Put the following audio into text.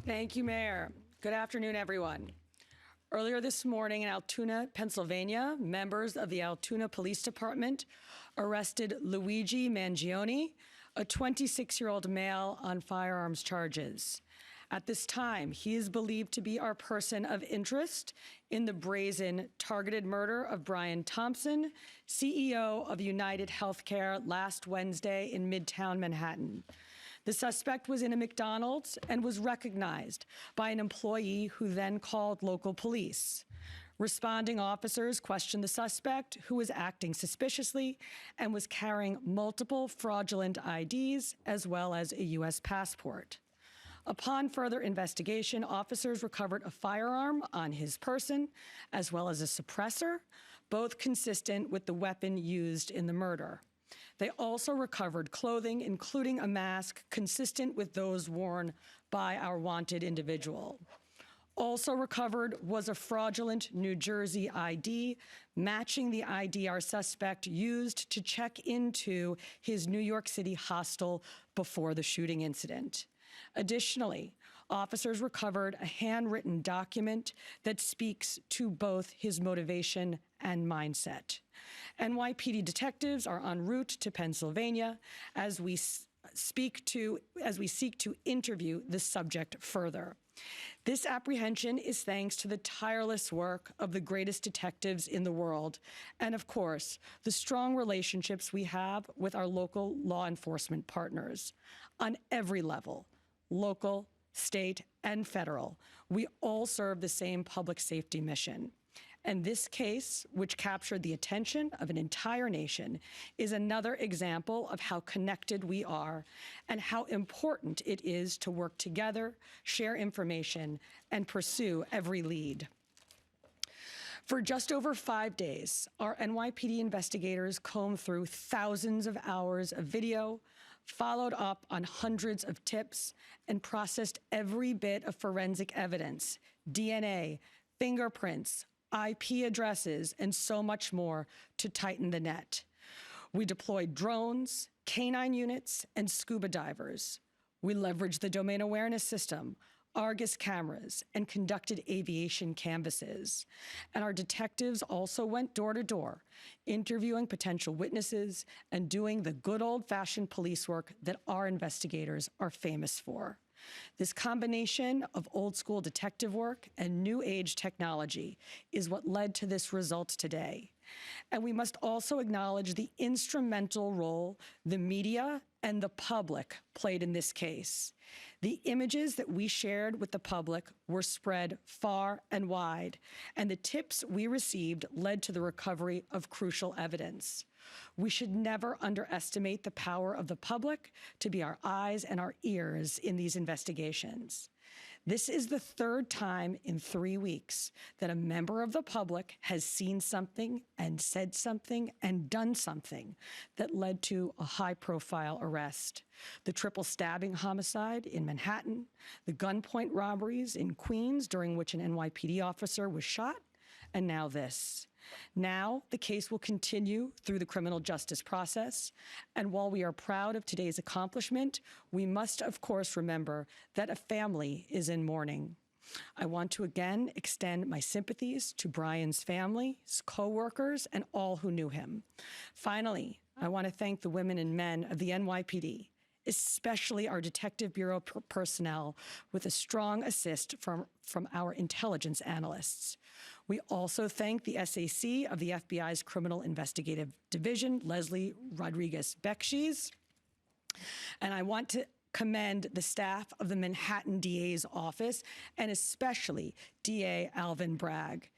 Thank you, Mayor. Good afternoon, everyone. Earlier this morning in Altoona, Pennsylvania, members of the Altoona Police Department arrested Luigi Mangione, a 26-year-old male, on firearms charges. At this time, he is believed to be our person of interest in the brazen, targeted murder of Brian Thompson, CEO of United Healthcare, last Wednesday in Midtown Manhattan. The suspect was in a McDonald's and was recognized by an employee who then called local police. Responding officers questioned the suspect, who was acting suspiciously and was carrying multiple fraudulent IDs as well as a U.S. passport. Upon further investigation, officers recovered a firearm on his person as well as a suppressor, both consistent with the weapon used in the murder. They also recovered clothing, including a mask consistent with those worn by our wanted individual. Also recovered was a fraudulent New Jersey ID, matching the ID our suspect used to check into his New York City hostel before the shooting incident. Additionally, officers recovered a handwritten document that speaks to both his motivation and mindset. NYPD detectives are en route to Pennsylvania as we seek to interview the subject further. This apprehension is thanks to the tireless work of the greatest detectives in the world, and of course, the strong relationships we have with our local law enforcement partners. On every level, local, state, and federal, we all serve the same public safety mission. And this case, which captured the attention of an entire nation, is another example of how connected we are and how important it is to work together, share information, and pursue every lead. For just over 5 days, our NYPD investigators combed through thousands of hours of video, followed up on hundreds of tips, and processed every bit of forensic evidence, DNA, fingerprints, IP addresses, and so much more to tighten the net. We deployed drones, canine units, and scuba divers. We leveraged the domain awareness system, Argus cameras, and conducted aviation canvasses. And our detectives also went door to door, interviewing potential witnesses and doing the good old-fashioned police work that our investigators are famous for. This combination of old-school detective work and new-age technology is what led to this result today. And we must also acknowledge the instrumental role the media and the public played in this case. The images that we shared with the public were spread far and wide, and the tips we received led to the recovery of crucial evidence. We should never underestimate the power of the public to be our eyes and our ears in these investigations. This is the third time in 3 weeks that a member of the public has seen something and said something and done something that led to a high-profile arrest. The triple stabbing homicide in Manhattan, the gunpoint robberies in Queens during which an NYPD officer was shot, and now this. Now, the case will continue through the criminal justice process, and while we are proud of today's accomplishment, we must, of course, remember that a family is in mourning. I want to again extend my sympathies to Brian's family, his co-workers, and all who knew him. Finally, I want to thank the women and men of the NYPD, especially our Detective Bureau personnel, with a strong assist from our intelligence analysts. We also thank the SAC of the FBI's Criminal Investigative Division, Leslie Rodriguez-Bekshies. And I want to commend the staff of the Manhattan DA's office, and especially DA Alvin Bragg.